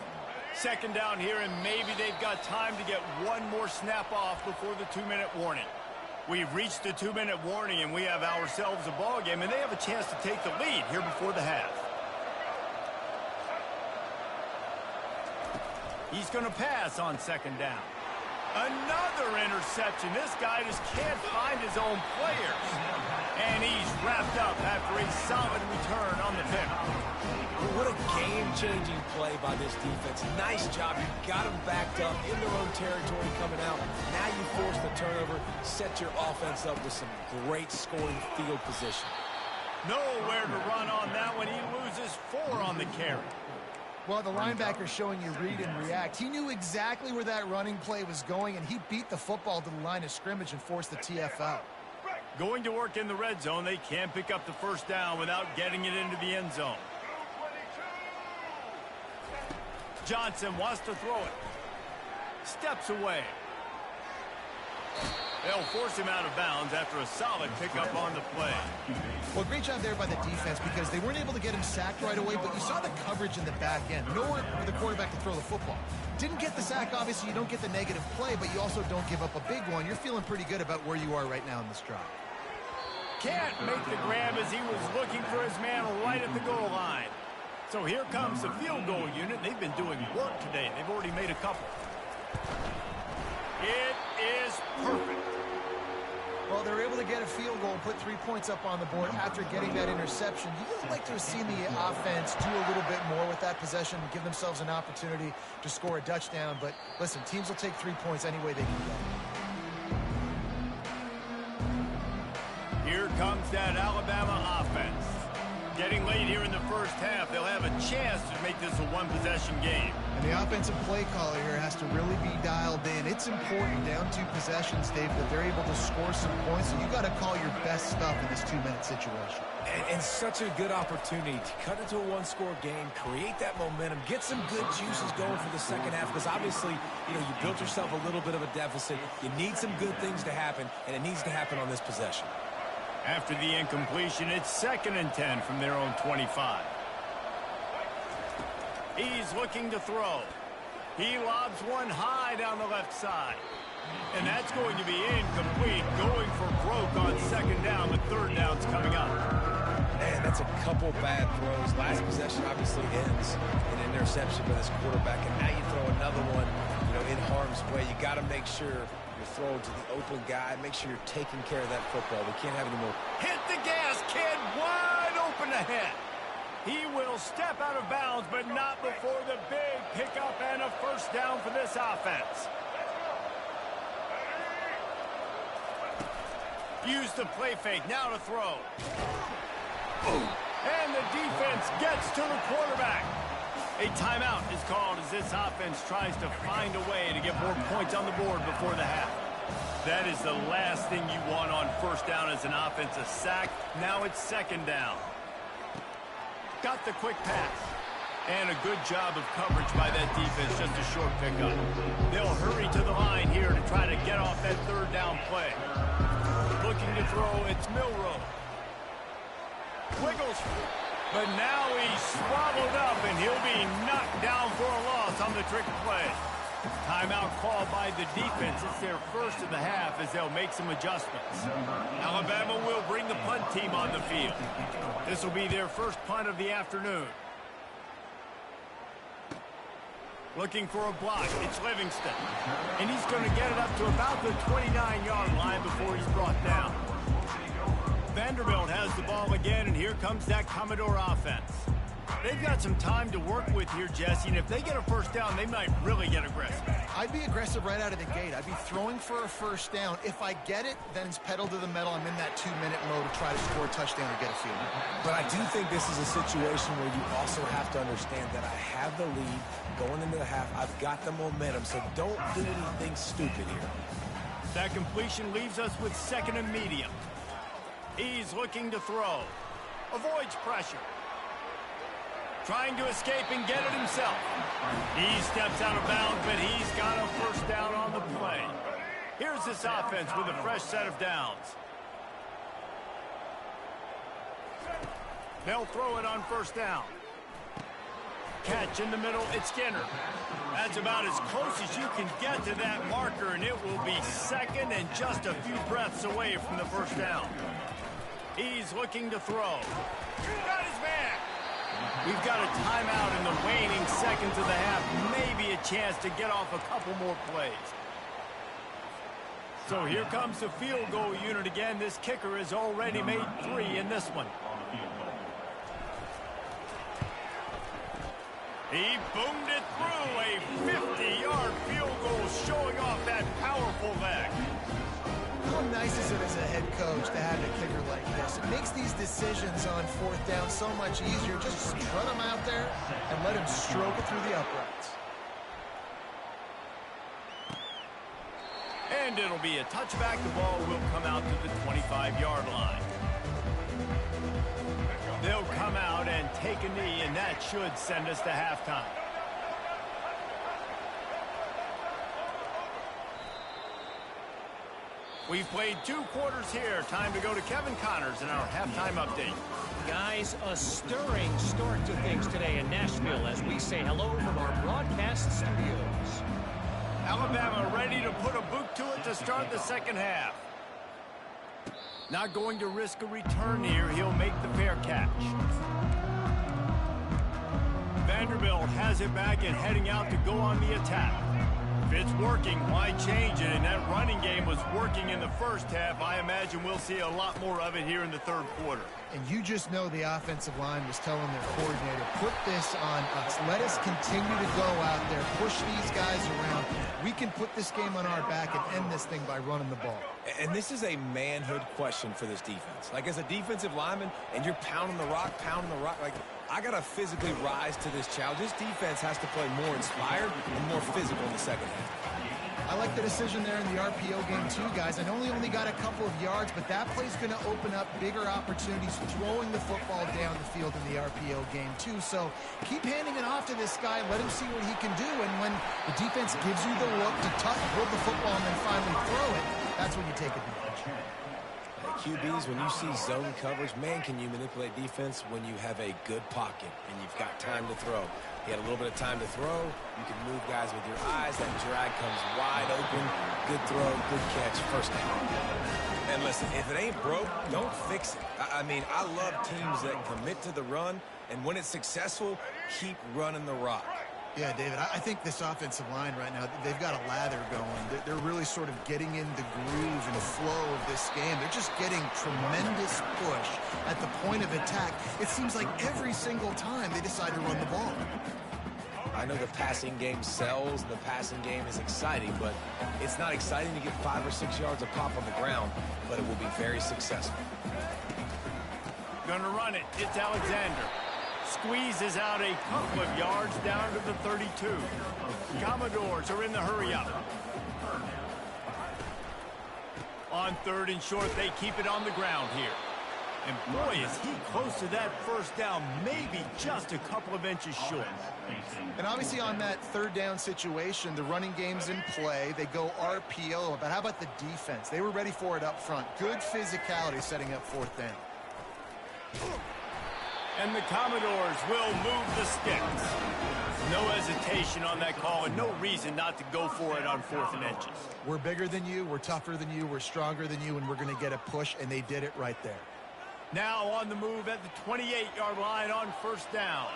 Second down here, and maybe they've got time to get one more snap off before the 2-minute warning. We've reached the 2-minute warning, and we have ourselves a ball game, and they have a chance to take the lead here before the half. He's going to pass on second down. Another interception. This guy just can't find his own players. And he's wrapped up after a solid return on the pick. What a game-changing play by this defense. Nice job. You got them backed up in their own territory coming out. Now you force the turnover, set your offense up with some great scoring field position. Nowhere to run on that one. He loses 4 on the carry. Well, the linebacker showing you read and react. He knew exactly where that running play was going, and he beat the football to the line of scrimmage and forced the TFL. Going to work in the red zone. They can't pick up the first down without getting it into the end zone. Johnson wants to throw it. Steps away. They'll force him out of bounds after a solid pickup on the play. Well, great job there by the defense because they weren't able to get him sacked right away, but you saw the coverage in the back end. Nowhere for the quarterback to throw the football. Didn't get the sack, obviously. You don't get the negative play, but you also don't give up a big one. You're feeling pretty good about where you are right now in this drive. Can't make the grab as he was looking for his man right at the goal line. So here comes the field goal unit. They've been doing work today. They've already made a couple. It is perfect. Well, they're able to get a field goal and put 3 points up on the board after getting that interception. You would like to have seen the offense do a little bit more with that possession, give themselves an opportunity to score a touchdown. But listen, teams will take 3 points any way they can get. Here comes that Alabama offense. Getting late here in the first half, they'll have a chance to make this a one-possession game. And the offensive play caller here has to really be dialed in. It's important down 2 possessions, Dave, that they're able to score some points. So you got to call your best stuff in this 2-minute situation. And such a good opportunity to cut into a one-score game, create that momentum, get some good juices going for the second half because obviously, you built yourself a little bit of a deficit. You need some good things to happen, and it needs to happen on this possession. After the incompletion, it's 2nd and 10 from their own 25. He's looking to throw. He lobs one high down the left side. And that's going to be incomplete, going for broke on second down, but third down's coming up. Man, that's a couple bad throws. Last possession obviously ends in an interception for this quarterback, and now you throw another one, in harm's way. You got to make sure you're throwing to the open guy. Make sure you're taking care of that football. We can't have any more. Hit the gas, kid, wide open ahead. He will step out of bounds, but not before the big pickup and a first down for this offense. Use the play fake, now to throw. And the defense gets to the quarterback. A timeout is called as this offense tries to find a way to get more points on the board before the half. That is the last thing you want on first down as an offense, a sack. Now it's second down. Got the quick pass. And a good job of coverage by that defense, just a short pickup. They'll hurry to the line here to try to get off that third down play. Looking to throw, it's Milrow. Wiggles, but now he's swallowed up, and he'll be knocked down for a loss on the trick play. Timeout called by the defense. It's their first of the half as they'll make some adjustments. Alabama will bring the punt team on the field. This will be their first punt of the afternoon. Looking for a block. It's Livingston. And he's going to get it up to about the 29-yard line before he's brought down. Vanderbilt has the ball again, and here comes that Commodore offense. They've got some time to work with here, Jesse, and if they get a first down, they might really get aggressive. I'd be aggressive right out of the gate. I'd be throwing for a first down. If I get it, then it's pedal to the metal. I'm in that 2-minute mode to try to score a touchdown or get a field goal. But I do think this is a situation where you also have to understand that I have the lead going into the half. I've got the momentum, so don't do anything stupid here. That completion leaves us with 2nd and medium. He's looking to throw. Avoids pressure. Trying to escape and get it himself. He steps out of bounds, but he's got a first down on the play. Here's this offense with a fresh set of downs. They'll throw it on first down. Catch in the middle, it's Skinner. That's about as close as you can get to that marker, and it will be second and just a few breaths away from the first down. He's looking to throw. Got his man. We've got a timeout in the waning seconds of the half. Maybe a chance to get off a couple more plays. So here comes the field goal unit again. This kicker has already made 3 in this one. He boomed it through a 50-yard field goal, showing off that powerful leg. How nice is it as a head coach to have a kicker like this? It makes these decisions on fourth down so much easier. Just strut him out there and let him stroke it through the uprights. And it'll be a touchback. The ball will come out to the 25-yard line. They'll come out and take a knee, and that should send us to halftime. We've played 2 quarters here. Time to go to Kevin Connors in our halftime update. Guys, a stirring start to things today in Nashville as we say hello from our broadcast studios. Alabama ready to put a boot to it to start the second half. Not going to risk a return here. He'll make the fair catch. Vanderbilt has it back and heading out to go on the attack. If it's working, why change it? And that running game was working in the first half. I imagine we'll see a lot more of it here in the third quarter. And you just know the offensive line was telling their coordinator, put this on us. Let us continue to go out there, push these guys around. We can put this game on our back and end this thing by running the ball. And this is a manhood question for this defense. Like, as a defensive lineman, and you're pounding the rock, like, I got to physically rise to this challenge. This defense has to play more inspired and more physical in the second half. I like the decision there in the RPO game too, guys. I know he only got a couple of yards, but that play's going to open up bigger opportunities throwing the football down the field in the RPO game too. So keep handing it off to this guy. Let him see what he can do. And when the defense gives you the look to hold the football and then finally throw it, that's when you take advantage. QBs, when you see zone coverage, man, can you manipulate defense when you have a good pocket and you've got time to throw. You had a little bit of time to throw. You can move guys with your eyes. That drag comes wide open. Good throw, good catch, first down. And listen, if it ain't broke, don't fix it. I mean, I love teams that commit to the run, and when it's successful, keep running the rock. Yeah, David, I think this offensive line right now, they've got a lather going. They're really sort of getting in the groove and flow of this game. They're just getting tremendous push at the point of attack. It seems like every single time they decide to run the ball. I know the passing game sells, the passing game is exciting, but it's not exciting to get 5 or 6 yards of pop on the ground, but it will be very successful. Gonna run it. It's Alexander. Squeezes out a couple of yards down to the 32. Commodores are in the hurry-up. On 3rd and short, they keep it on the ground here. And boy, is he close to that first down, maybe just a couple of inches short. And obviously on that 3rd down situation, the running game's in play. They go RPO. But how about the defense? They were ready for it up front. Good physicality setting up 4th down. And the Commodores will move the sticks. No hesitation on that call and no reason not to go for it on 4th and inches. We're bigger than you, we're tougher than you, we're stronger than you, and we're going to get a push, and they did it right there. Now on the move at the 28-yard line on 1st down.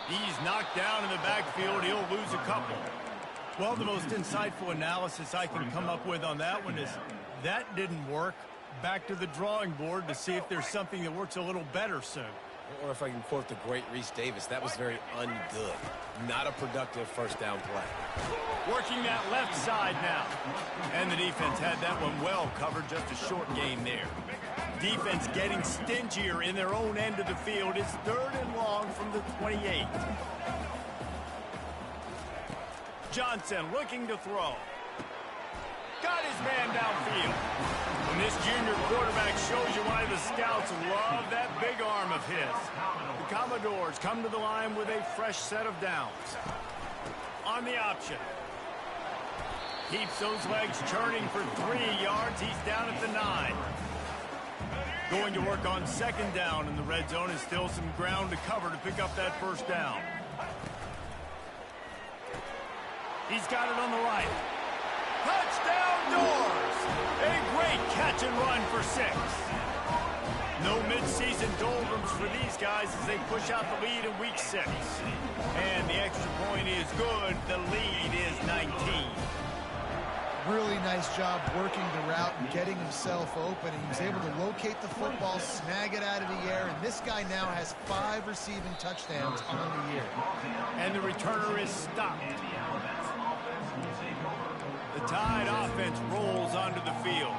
He's knocked down in the backfield. He'll lose a couple. Well, the most insightful analysis I can come up with on that one is that didn't work. Back to the drawing board to see if there's something that works a little better soon. Or if I can quote the great Reese Davis, that was very ungood. Not a productive first down play. Working that left side now. And the defense had that one well covered, just a short gain there. Defense getting stingier in their own end of the field. It's 3rd and long from the 28. Johnson looking to throw. Got his man downfield. And this junior quarterback shows you why the scouts love that big arm of his. The Commodores come to the line with a fresh set of downs. On the option. Keeps those legs churning for 3 yards. He's down at the 9. Going to work on second down in the red zone, and still some ground to cover to pick up that first down. He's got it on the right. Touchdown doors! A great catch and run for 6. No midseason doldrums for these guys as they push out the lead in week 6. And the extra point is good. The lead is 19. Really nice job working the route and getting himself open. He was able to locate the football, snag it out of the air, and this guy now has 5 receiving touchdowns on the year. And the returner is stopped. The Tide offense rolls onto the field.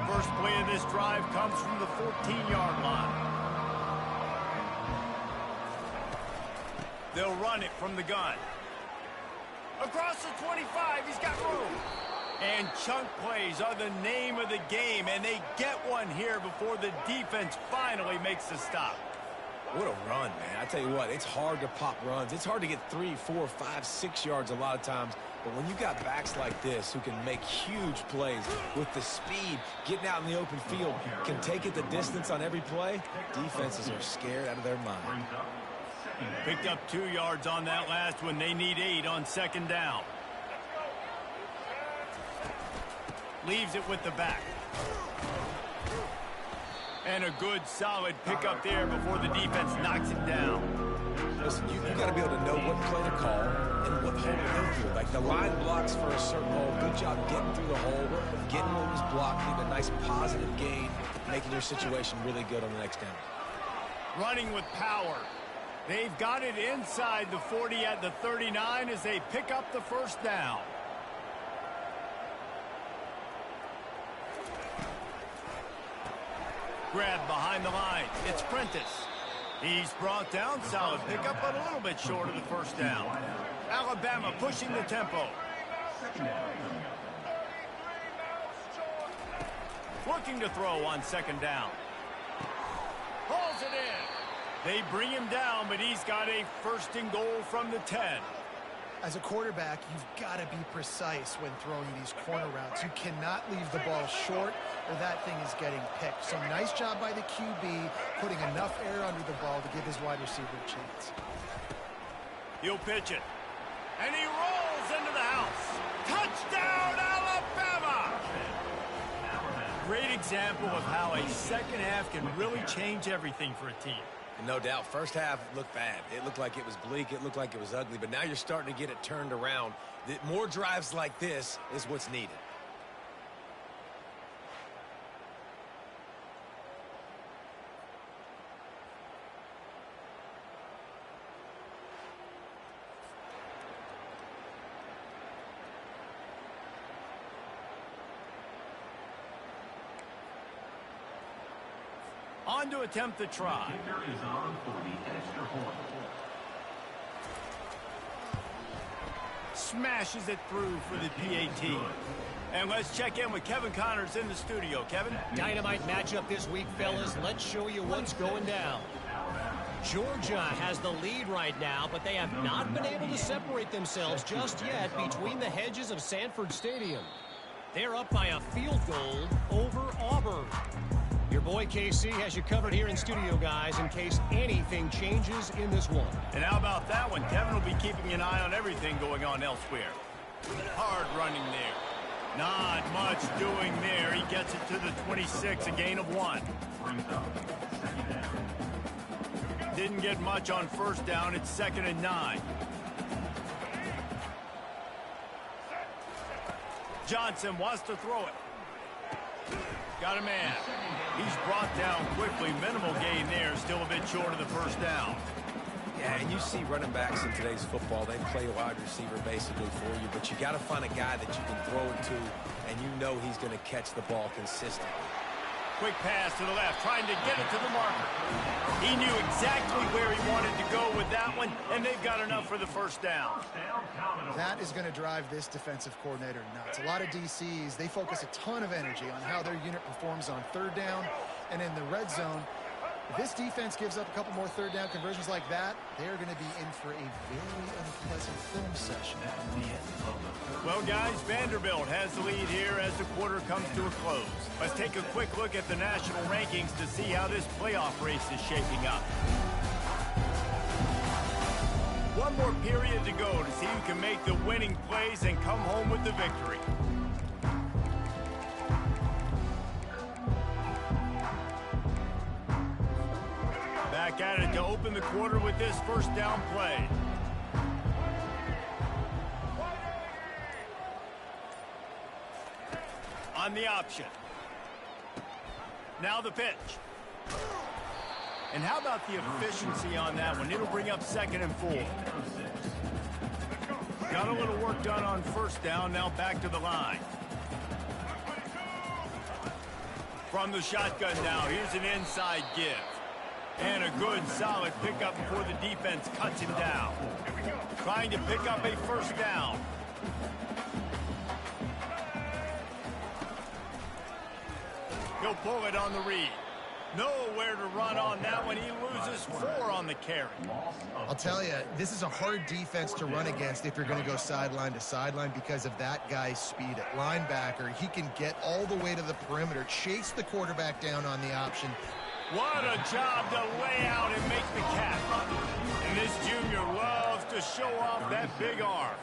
First play of this drive comes from the 14-yard line. They'll run it from the gun. Across the 25, he's got room. And chunk plays are the name of the game, and they get one here before the defense finally makes the stop. What a run, man. I tell you what, it's hard to pop runs. It's hard to get 3, 4, 5, 6 yards a lot of times. But when you got backs like this who can make huge plays with the speed, getting out in the open field, can take it the distance on every play, defenses are scared out of their mind. Picked up 2 yards on that last one. They need 8 on second down. Leaves it with the back. And a good, solid pickup there before the defense knocks it down. Listen, you got to be able to know what play to call and what hole to go through. Like the line blocks for a certain hole. Good job getting through the hole, getting what was blocked, getting a nice positive gain, making your situation really good on the next down. Running with power. They've got it inside the 40 at the 39 as they pick up the first down. Grab behind the line. It's Prentice. He's brought down. Solid pickup, but a little bit short of the first down. Alabama pushing the tempo. Looking to throw on second down. Pulls it in. They bring him down, but he's got a first and goal from the 10. As a quarterback, you've got to be precise when throwing these corner routes. You cannot leave the ball short or that thing is getting picked. So nice job by the QB putting enough air under the ball to give his wide receiver a chance. He'll pitch it. And he rolls into the house. Touchdown, Alabama! Great example of how a second half can really change everything for a team. No doubt, first half looked bad. It looked like it was bleak. It looked like it was ugly. But now you're starting to get it turned around. More drives like this is what's needed. On to attempt the try. Smashes it through for the PAT. And let's check in with Kevin Connors in the studio. Kevin? Dynamite matchup this week, fellas. Let's show you what's going down. Georgia has the lead right now, but they have not been able to separate themselves just yet between the hedges of Sanford Stadium. They're up by a field goal over Auburn. Your boy KC has you covered here in studio, guys, in case anything changes in this one. And how about that one? Kevin will be keeping an eye on everything going on elsewhere. Hard running there. Not much doing there. He gets it to the 26, a gain of 1. Didn't get much on first down. It's 2nd and 9. Johnson wants to throw it. Got a man. He's brought down quickly. Minimal gain there. Still a bit short of the first down. Yeah, and you see running backs in today's football, they play wide receiver basically for you, but you got to find a guy that you can throw it to, and you know he's going to catch the ball consistently. Quick pass to the left, trying to get it to the marker. He knew exactly where he wanted to go with that one, and they've got enough for the first down. That is going to drive this defensive coordinator nuts. A lot of DCs, they focus a ton of energy on how their unit performs on third down, and in the red zone, If this defense gives up a couple more third down conversions like that, they're going to be in for a very unpleasant film session. Well, guys, Vanderbilt has the lead here as the quarter comes to a close. Let's take a quick look at the national rankings to see how this playoff race is shaping up. One more period to go to see who can make the winning plays and come home with the victory. Back at it to open the quarter with this first down play. On the option. Now the pitch. And how about the efficiency on that one? It'll bring up 2nd and 4. Got a little work done on first down. Now back to the line. From the shotgun now, here's an inside give. And a good, solid pickup before the defense cuts him down. Trying to pick up a first down. He'll pull it on the read. Nowhere to run on that one. He loses 4 on the carry. I'll tell you, this is a hard defense to run against if you're going to go sideline to sideline because of that guy's speed at linebacker. He can get all the way to the perimeter, chase the quarterback down on the option. What a job to lay out and make the catch. And this junior loves to show off that big arm.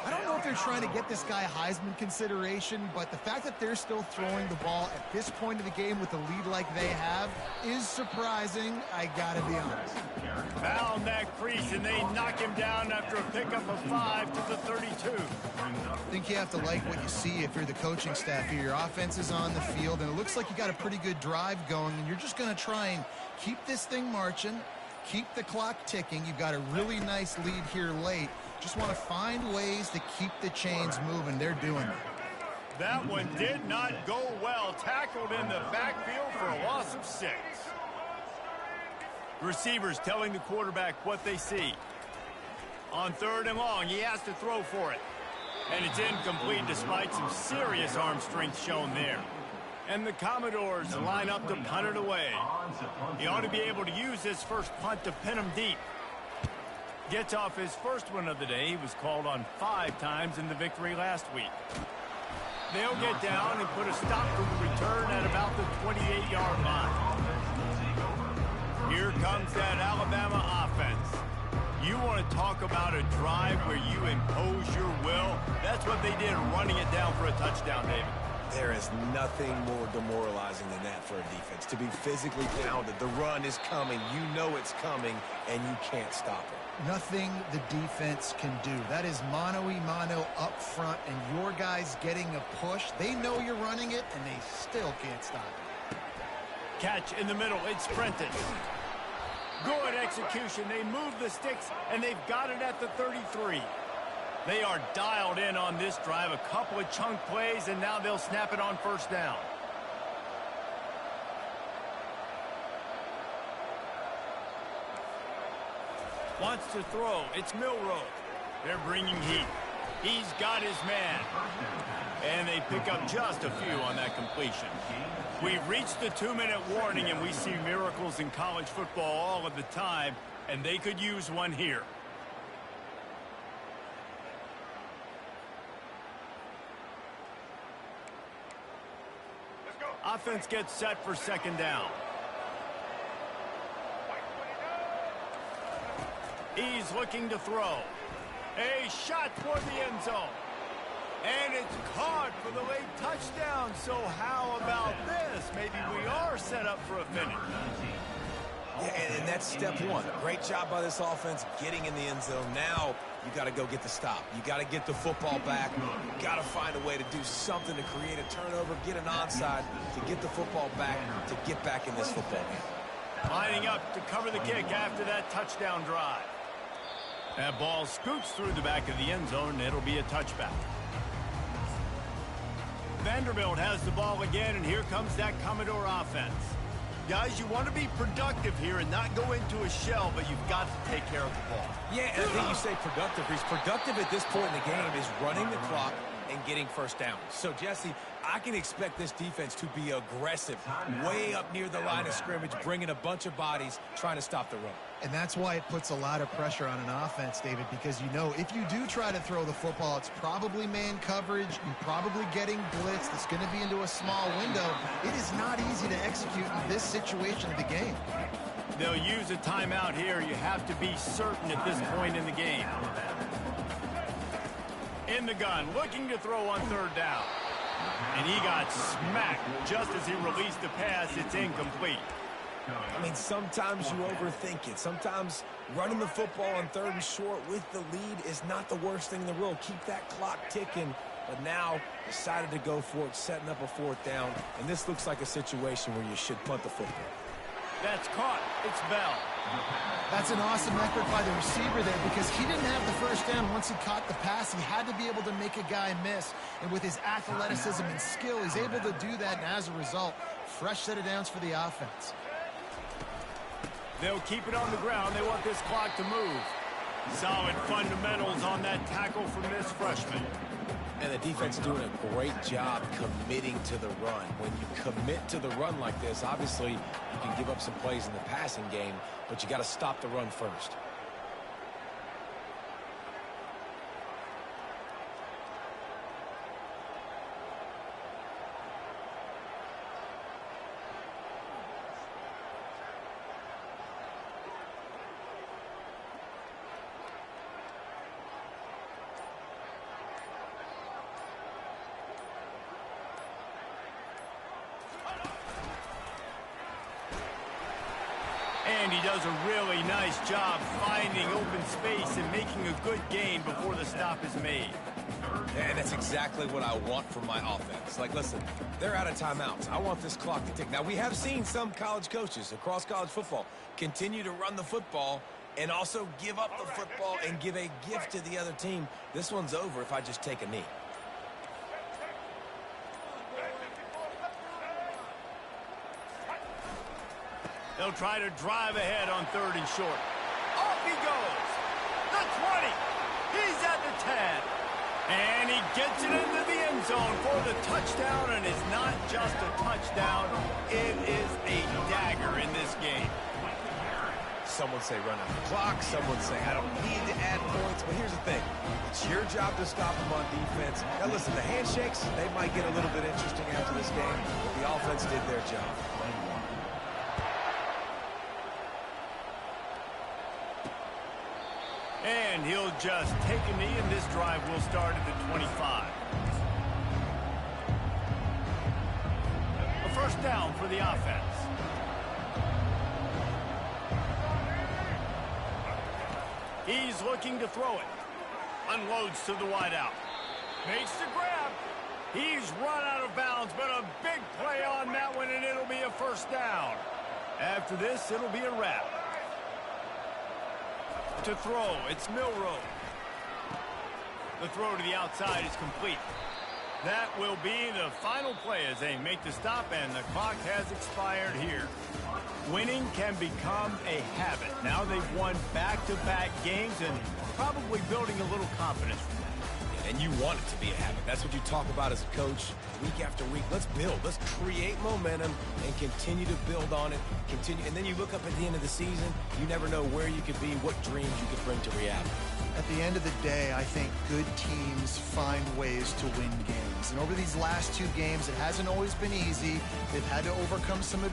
I don't know if they're trying to get this guy Heisman consideration, but the fact that they're still throwing the ball at this point of the game with a lead like they have is surprising, I gotta be honest. Found that crease, and they knock him down after a pickup of 5 to the 32. I think you have to like what you see if you're the coaching staff here. Your offense is on the field, and it looks like you got a pretty good drive going, and you're just going to try and keep this thing marching, keep the clock ticking. You've got a really nice lead here late. Just want to find ways to keep the chains moving. They're doing it. That one did not go well. Tackled in the backfield for a loss of 6. Receivers telling the quarterback what they see. On 3rd and long, he has to throw for it. And it's incomplete despite some serious arm strength shown there. And the Commodores line up to punt it away. He ought to be able to use this first punt to pin him deep. Gets off his first one of the day. He was called on 5 times in the victory last week. They'll get down and put a stop to the return at about the 28-yard line. Here comes that Alabama offense. You want to talk about a drive where you impose your will? That's what they did, running it down for a touchdown, David. There is nothing more demoralizing than that for a defense. To be physically pounded, the run is coming, you know it's coming, and you can't stop it. Nothing the defense can do. That is mano-a-mano up front, and your guys getting a push. They know you're running it, and they still can't stop it. Catch in the middle. It's sprinted. Good execution. They move the sticks, and they've got it at the 33. They are dialed in on this drive. A couple of chunk plays, and now they'll snap it on first down. Wants to throw. It's Milroe. They're bringing heat. He's got his man. And they pick up just a few on that completion. We've reached the 2-minute warning, and we see miracles in college football all of the time, and they could use one here. Offense gets set for second down. He's looking to throw. A shot toward the end zone. And it's caught for the late touchdown. So how about this? Maybe we are set up for a finish. Yeah, and that's step one. Great job by this offense getting in the end zone. Now you got to go get the stop. You got to get the football back. You got to find a way to do something to create a turnover, get an onside, to get the football back, to get back in this football game. Lining up to cover the kick after that touchdown drive. That ball scoots through the back of the end zone, and it'll be a touchback. Vanderbilt has the ball again, and here comes that Commodore offense. Guys, you want to be productive here and not go into a shell, but you've got to take care of the ball. Yeah, and I think you say productive. He's productive at this point in the game is running the clock, and getting first down. So, Jesse, I can expect this defense to be aggressive, way up near the line of scrimmage, bringing a bunch of bodies, trying to stop the run. And that's why it puts a lot of pressure on an offense, David, because you know if you do try to throw the football, it's probably man coverage. You're probably getting blitzed. It's going to be into a small window. It is not easy to execute in this situation of the game. They'll use a timeout here. You have to be certain at this point in the game. In the gun, looking to throw on third down. And he got smacked just as he released the pass. It's incomplete. I mean, sometimes you overthink it. Sometimes running the football on third and short with the lead is not the worst thing in the world. Keep that clock ticking. But now decided to go for it, setting up a fourth down. And this looks like a situation where you should punt the football. That's caught. It's Bell. That's an awesome effort by the receiver there because he didn't have the first down. Once he caught the pass, he had to be able to make a guy miss. And with his athleticism and skill, he's able to do that. And as a result, fresh set of downs for the offense. They'll keep it on the ground. They want this clock to move. Solid fundamentals on that tackle from this freshman. And the defense doing a great job committing to the run. When you commit to the run like this, obviously you can give up some plays in the passing game, but you got to stop the run first. And he does a really nice job finding open space and making a good gain before the stop is made. And that's exactly what I want from my offense. Like, listen, they're out of timeouts. I want this clock to tick. Now, we have seen some college coaches across college football continue to run the football and also give up the football and give a gift to the other team. This one's over if I just take a knee. They'll try to drive ahead on third and short. Off he goes. The 20. He's at the 10. And he gets it into the end zone for the touchdown. And it's not just a touchdown. It is a dagger in this game. Some would say run out the clock. Some would say I don't need to add points. But here's the thing. It's your job to stop them on defense. Now, listen, the handshakes, they might get a little bit interesting after this game. But the offense did their job. And he'll just take a knee, and this drive will start at the 25. A first down for the offense. He's looking to throw it. Unloads to the wideout. Makes the grab. He's run out of bounds, but a big play on that one, and it'll be a first down. After this, it'll be a wrap. To throw, it's Milroe. The throw to the outside is complete. That will be the final play as they make the stop, and the clock has expired here. Winning can become a habit. Now they've won back-to-back games and probably building a little confidence from that. And you want it to be a habit. That's what you talk about as a coach week after week. Let's build. Let's create momentum and continue to build on it. Continue, and then you look up at the end of the season, you never know where you could be, what dreams you could bring to reality. At the end of the day, I think good teams find ways to win games. And over these last two games, it hasn't always been easy. They've had to overcome some adversity.